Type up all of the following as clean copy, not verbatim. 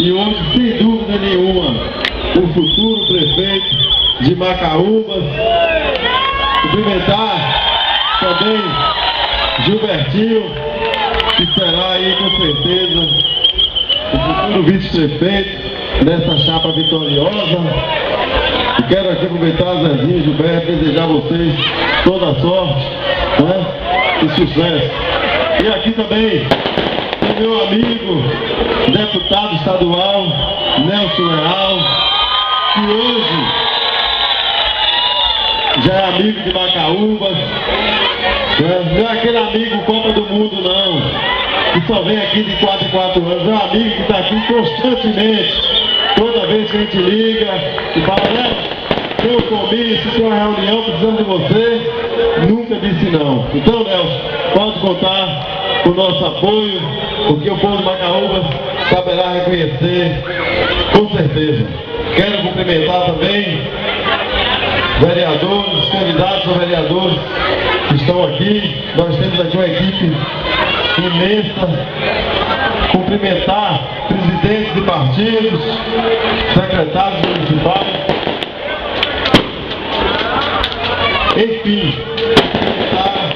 E hoje, sem dúvida nenhuma, o futuro prefeito de Macaúbas. Cumprimentar também Gilbertinho, que será aí com certeza o futuro vice-prefeito dessa chapa vitoriosa. E quero aqui aproveitar, Zezinho e Gilberto, desejar a vocês toda a sorte, né, e sucesso. E aqui também tem meu amigo, deputado estadual, Nelson Leal, que hoje já é amigo de Macaúbas, né? Não é aquele amigo Copa do Mundo não, que só vem aqui de 4 em 4 anos, é um amigo que está aqui constantemente, toda vez que a gente liga e fala, né, tem um comício, tem uma reunião, precisamos de você, nunca disse não. Então, Nelson, pode contar com o nosso apoio, porque o povo de Macaúbas saberá reconhecer, com certeza. Quero cumprimentar também vereadores, candidatos a vereadores que estão aqui. Nós temos aqui uma equipe imensa. Cumprimentar presidentes de partidos, secretários municipais. Enfim, cumprimentar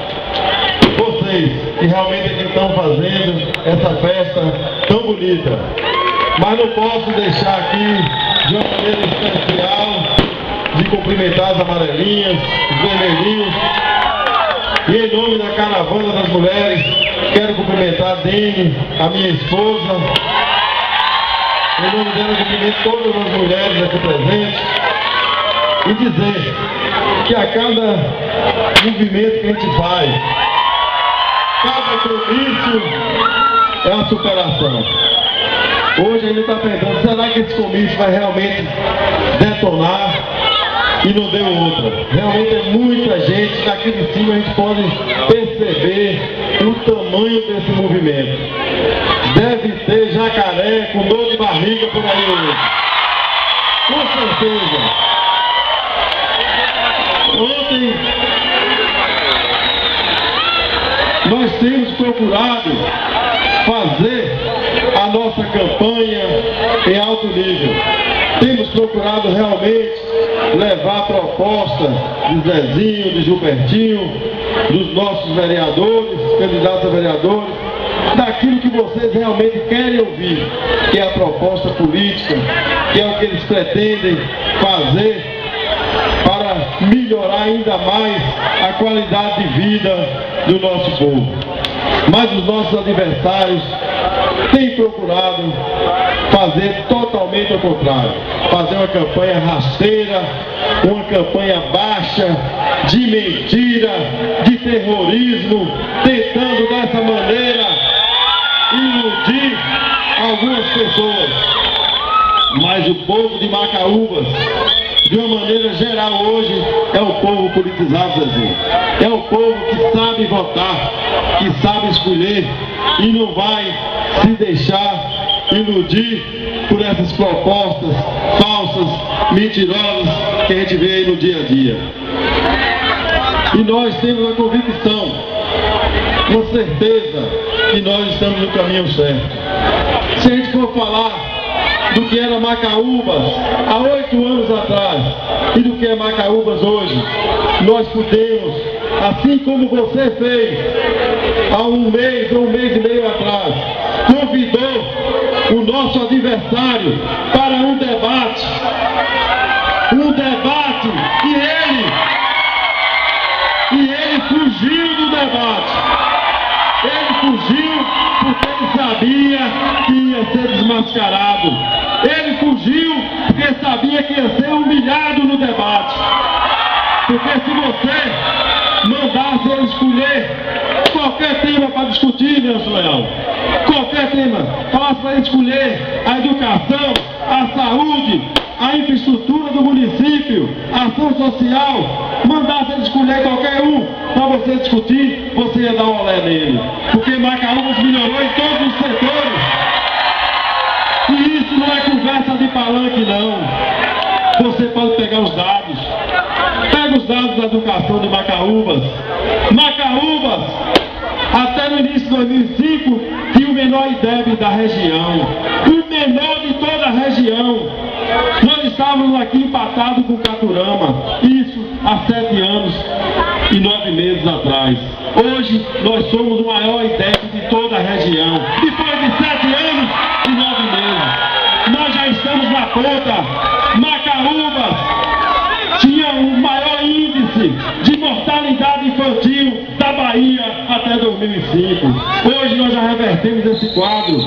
vocês que realmente aqui estão fazendo essa festa tão bonita. Mas não posso deixar aqui de uma maneira especial de cumprimentar as amarelinhas, os vermelhinhos. E em nome da Caravana das Mulheres, quero cumprimentar a Dene, a minha esposa. Em nome dela, cumprimento todas as mulheres aqui presentes. E dizer que a cada movimento que a gente faz, cada comício é uma superação. Hoje a gente está pensando, será que esse comício vai realmente detonar? E não deu outra. Realmente é muita gente, daqui de cima a gente pode perceber o tamanho desse movimento. Deve ter jacaré com dor de barriga por aí hoje. Com certeza. Ontem nós temos procurado fazer a nossa campanha em alto nível. Temos procurado realmente levar a proposta de Zezinho, de Gilbertinho, dos nossos vereadores, candidatos a vereadores, daquilo que vocês realmente querem ouvir, que é a proposta política, que é o que eles pretendem fazer para melhorar ainda mais a qualidade de vida do nosso povo. Mas os nossos adversários têm procurado fazer totalmente ao contrário, fazer uma campanha rasteira, uma campanha baixa, de mentira, de terrorismo, tentando dessa maneira iludir algumas pessoas. Mas o povo de Macaúbas, de uma maneira geral hoje, é o povo politizado, Zezinho. É o povo que sabe votar, que sabe escolher e não vai se deixar iludir por essas propostas falsas, mentirosas que a gente vê aí no dia a dia. E nós temos a convicção, com certeza, que nós estamos no caminho certo. Se a gente for falar do que era Macaúbas há 8 anos atrás e do que é Macaúbas hoje, nós podemos, assim como você fez há um mês ou um mês e meio atrás, convidou o nosso adversário para um debate e ele fugiu do debate. Ele fugiu porque ele sabia que ia ser desmascarado. Ele fugiu porque sabia que ia ser humilhado no debate. Porque se você mandasse ele escolher qualquer tema para discutir, Nelson Leal, qualquer tema, falasse para ele escolher a educação, a saúde, a infraestrutura do município, a ação social, mandasse ele escolher qualquer um para você discutir, você ia dar um olé nele. Porque Macaúbas melhorou em todos os setores. E isso não é conversa de palanque, não. Você pode pegar os dados. Pega os dados da educação de Macaúbas. Macaúbas, até no início de 2005, tinha o menor IDEB da região. O menor de estávamos aqui empatados com Caturama, isso há 7 anos e 9 meses atrás. Hoje nós somos o maior IDEC de toda a região. Depois de 7 anos e 9 meses, nós já estamos na ponta. Macaúbas tinha o maior índice de mortalidade infantil da Bahia até 2005. Hoje nós já revertemos esse quadro.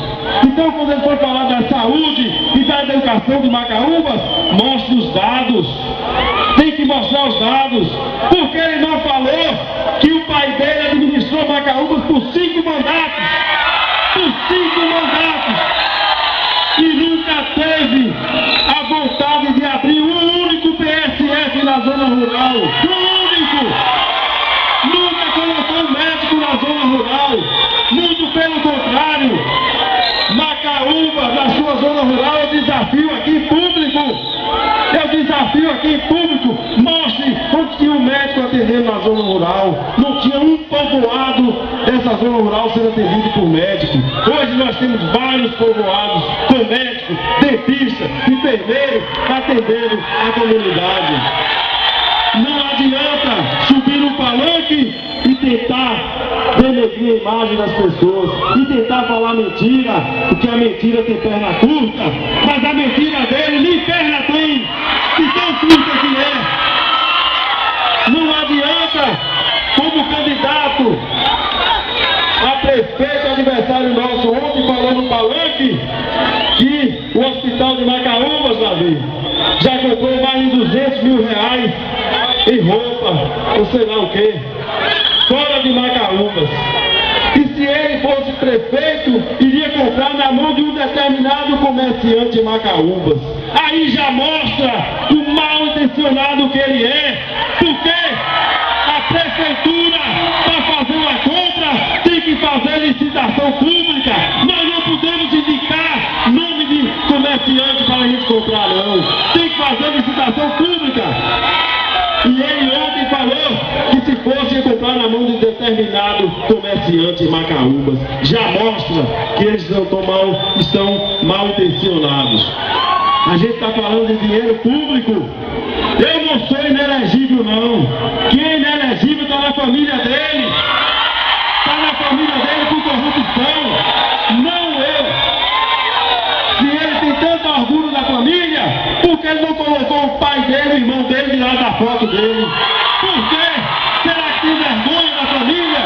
Então, quando ele for falar da saúde e da educação de Macaúbas, mostre os dados. Tem que mostrar os dados. Porque ele não falou que o pai dele administrou Macaúbas por 5 mandatos. Por 5 mandatos. E nunca teve a vontade de abrir um único PSF na zona rural. Um único! Nunca colocou um médico na zona rural. Muito pelo contrário. Macaúbas, na sua zona rural, eu desafio aqui em público. Mostre onde tinha um médico atendendo na zona rural. Não tinha um povoado dessa zona rural sendo atendido por médico. Hoje nós temos vários povoados com médico, dentista, enfermeiro, atendendo a comunidade. Não adianta subir no palanque e tentar denegrir a imagem das pessoas e tentar falar mentira, porque a mentira tem perna curta, mas a mentira dele nem perna tem, e tão curta que é. Não adianta, como candidato a prefeito adversário nosso ontem falou no palanque que o hospital de Macaúbas, Davi, já comprou mais de 200 mil reais em roupa, ou sei lá o que, fora de Macaúbas. E se ele fosse prefeito, iria comprar na mão de um determinado comerciante em Macaúbas. Aí já mostra o mal intencionado que ele é, porque a prefeitura, para fazer uma compra, tem que fazer licitação pública. Nós não podemos indicar nome de comerciante para a gente comprar, não. Tem que fazer licitação pública. E ele ontem falou que se fosse comprar na mão de determinado comerciante em Macaúbas, já mostra que eles estão mal intencionados. A gente está falando de dinheiro público. Eu não sou inelegível, não. Quem é inelegível está na família dele. Está na família dele por corrupção. Não eu. Se ele tem tanto orgulho da família, por que ele não colocou o pai dele, o irmão dele, lá da foto dele? Por quê? Será que tem vergonha da família?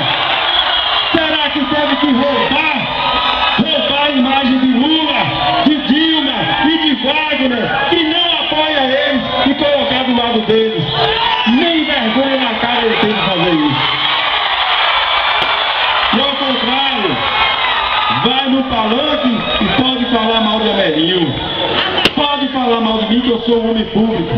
Será que teve que roubar a imagem de Lula, de Dilma e de Wagner, que não apoia eles, e colocar do lado deles? Nem vergonha na cara ele tem de fazer isso. E ao contrário, vai no palanque e pode falar mal de Amelinho. Pode falar mal de mim, que eu sou um homem público.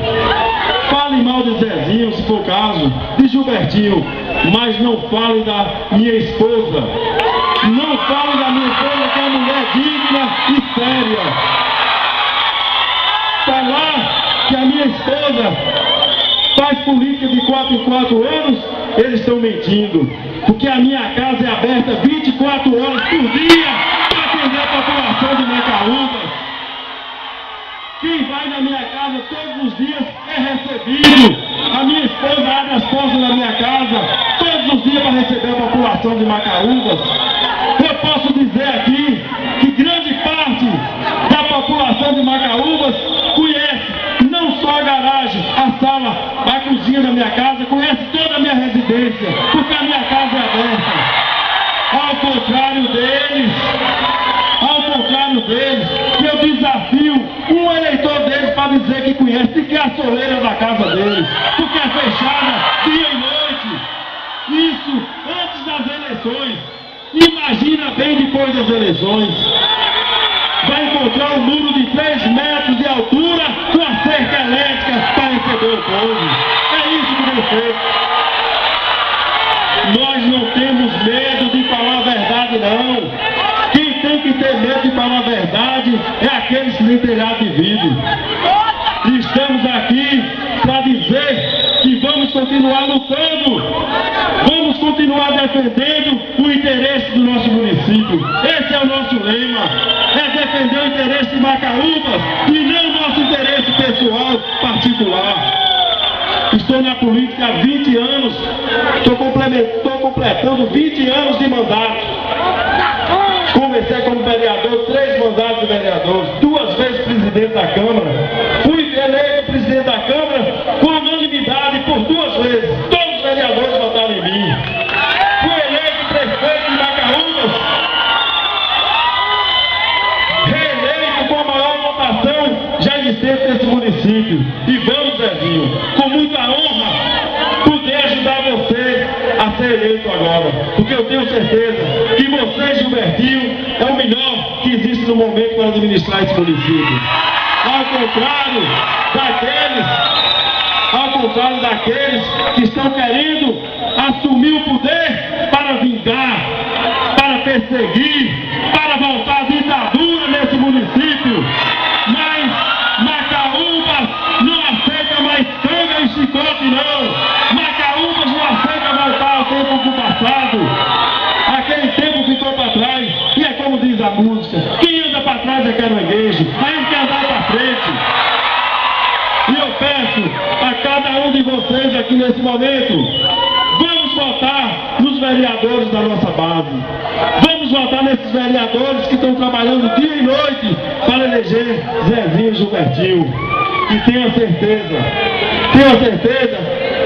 Fale mal de Zezinho, se for o caso, de Gilbertinho, mas não fale da minha esposa. Não fale da minha esposa, que é uma mulher digna e séria. Falar que a minha esposa faz política de 4 em 4 anos, eles estão mentindo. Porque a minha casa é aberta 24 horas por dia para atender a população de Macaúbas. Quem vai na minha casa todos os dias é recebido. A minha esposa abre as portas da minha casa todos os dias para receber a população de Macaúbas. Eu posso dizer aqui que grande parte da população de Macaúbas conhece não só a garagem, a sala, a cozinha da minha casa, conhece toda a minha residência, porque a minha casa é aberta. Ao contrário deles, eu desafio um eleitor deles para dizer que conhece, que é a soleira da casa deles, porque é fechada dia e noite. Isso antes das eleições. Imagina bem depois das eleições. Vai encontrar um muro de 3 metros de altura com a cerca elétrica para receber o povo. É isso que tem feito. Nós não temos medo de falar a verdade, não. Quem tem que ter medo de falar a verdade é aqueles que têm telhado de vidro. E estamos aqui para dizer que vamos continuar lutando, vamos continuar defendendo o interesse do nosso município. Esse é o nosso lema, é defender o interesse de Macaúbas e não o nosso interesse pessoal. que há 20 anos, estou completando 20 anos de mandato. Comecei como vereador, 3 mandatos de vereador, 2 vezes presidente da Câmara. Fui eleito presidente da Câmara com unanimidade por 2 vezes. Todos os vereadores votaram em mim. Fui eleito prefeito de Macaúbas, reeleito com a maior votação já existente nesse município. E vamos, Zezinho, com muita honra, poder ajudar você a ser eleito agora. Porque eu tenho certeza que você, Gilbertinho, é o melhor que existe no momento para administrar esse município. Ao contrário daqueles que estão querendo assumir o poder para vingar, para perseguir, para voltar à ditadura nesse município. Mas Macaúbas não aceita mais canga e chicote, não. Macaúbas não aceita voltar ao tempo do passado. Aquele tempo ficou para trás. E é como diz a música: quem anda para trás é caranguejo, a gente quer andar para frente. E eu peço a cada um de vocês aqui nesse momento, vamos votar nos vereadores da nossa base. Vamos votar nesses vereadores que estão trabalhando dia e noite para eleger Zezinho e Gilbertinho. E tenha certeza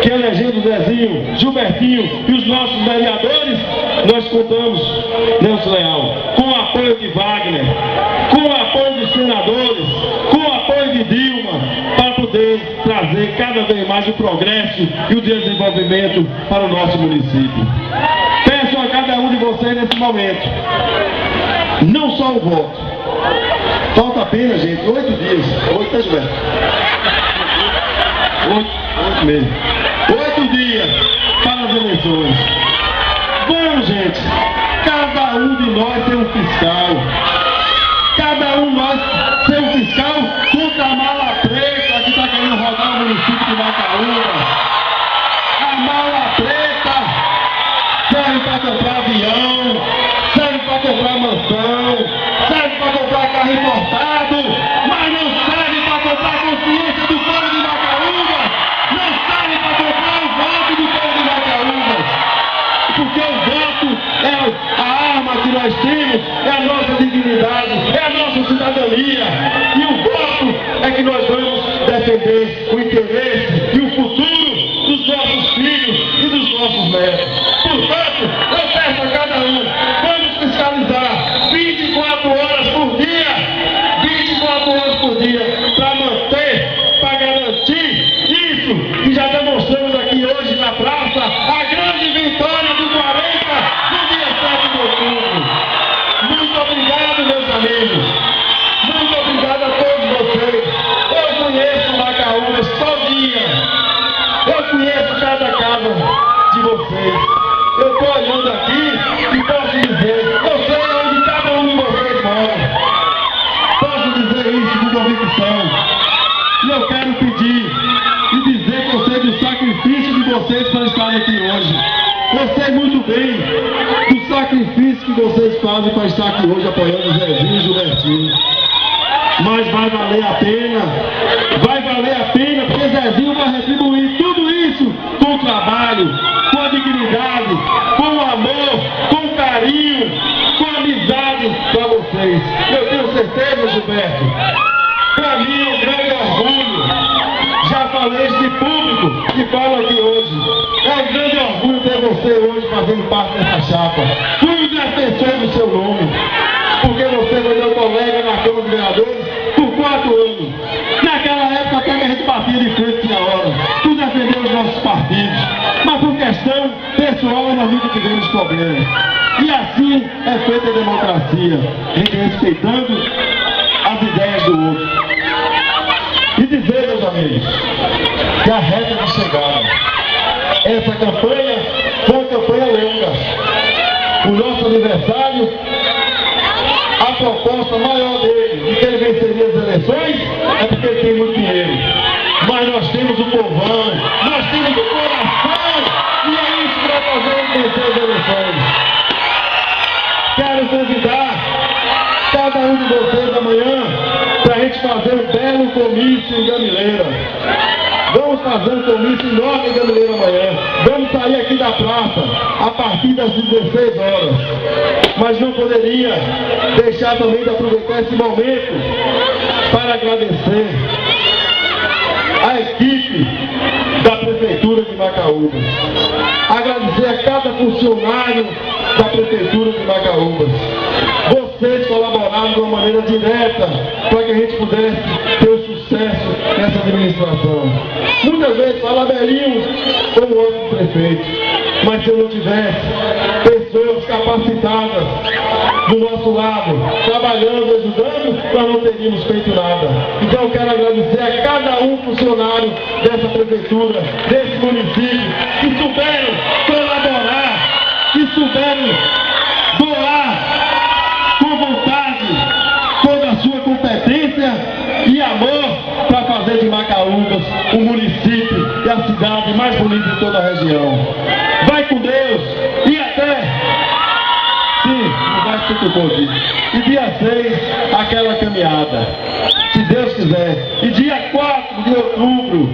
que elegendo Zezinho, Gilbertinho e os nossos vereadores, nós contamos, Nelson Leal, com o apoio de Wagner, com o apoio dos senadores, com o apoio de Dilma, para poder trazer cada vez mais o progresso e o desenvolvimento para o nosso município. Peço a cada um de vocês nesse momento, não só o voto. Falta apenas, gente, 8 dias. 8, tá, Gilberto? 8 mesmo. 8 dias para as eleições. Vamos, gente. Cada um de nós tem um fiscal. Cada um de nós tem um fiscal contra a mala preta que está querendo rodar o município de Macaúbas. A mala preta serve para comprar avião, serve para comprar mansão, serve para comprar carro importado, mas não serve para comprar a consciência do povo de Macaúbas, não serve para comprar o voto do povo de Macaúbas, porque o voto é a arma que nós temos, é a nossa dignidade, é a nossa cidadania, e o voto é que nós vamos defender o interesse e o futuro dos nossos filhos e dos nossos netos. Portanto, eu peço a cada um, vamos fiscalizar 24 horas por dia, 24 horas por dia, para manter, para garantir isso que já demonstramos aqui hoje na praça, a grande vitória do 40 no dia 7 de outubro. Muito obrigado, meus amigos. Muito obrigado a todos vocês. Eu conheço Macaúbas todinha. Eu conheço cada casa de vocês. Eu estou olhando aqui e posso dizer, eu sei onde cada um de vocês mora. Posso dizer isso com convicção. E eu quero pedir e dizer para vocês do sacrifício de vocês para estarem aqui hoje. Eu sei muito bem do sacrifício que vocês fazem para estar aqui hoje apoiando o Zezinho e o Gilbertinho. Mas vai valer a pena, porque Zezinho vai retribuir tudo isso com o trabalho, com a dignidade, com o amor, com o carinho, com a amizade para vocês. Eu tenho certeza, Gilberto, para mim é um grande orgulho. Já falei isso de público e falo aqui hoje. É um grande orgulho ter você hoje fazendo parte dessa chapa. Fui o defensor do seu nome, porque você foi meu colega na Câmara de Vereadores por 4 anos. Naquela época até que a gente batia de frente na hora. Tu defendeu os nossos partidos. Mas por questão pessoal nós nunca tivemos problemas. E assim é feita a democracia. A gente respeitando as ideias do outro. E dizer, meus amigos, que a reta de chegada. Essa campanha foi uma campanha longa. O nosso aniversário, a proposta maior dele, de que ele venceria as eleições, é porque ele tem muito dinheiro. Mas nós temos o povão, nós temos o coração, e é isso que nós fazemos vencer as eleições. Quero convidar cada um de vocês amanhã para a gente fazer um belo comício em Gamileira. vamos fazer um comício enorme em Gameleira amanhã. Vamos sair aqui da praça a partir das 16 horas. Mas não poderia deixar também de aproveitar esse momento para agradecer a equipe da Prefeitura de Macaúbas. Agradecer a cada funcionário da Prefeitura de Macaúbas. Vocês colaboraram de uma maneira direta para que a gente pudesse ter o sucesso nessa administração. Muitas vezes fala Belinho como outro prefeito, mas se eu não tivesse pessoas capacitadas do nosso lado, trabalhando, ajudando, nós não teríamos feito nada. Então eu quero agradecer a cada funcionário dessa prefeitura, desse município, que souberam colaborar, que souberam doar com vontade toda a sua competência e amor para fazer de Macaúbas o município e a cidade mais bonita de toda a região. Vai com Deus e até... Sim, não vai se confundir. E dia 6, aquela caminhada, se Deus quiser. E dia 4 de outubro,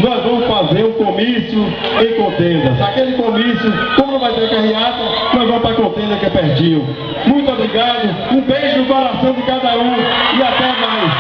nós vamos fazer um comício em Contendas. Aquele comício, como não vai ter carreata, nós vamos para Contendas, que é pertinho. Muito obrigado, um beijo no coração de cada um e até mais.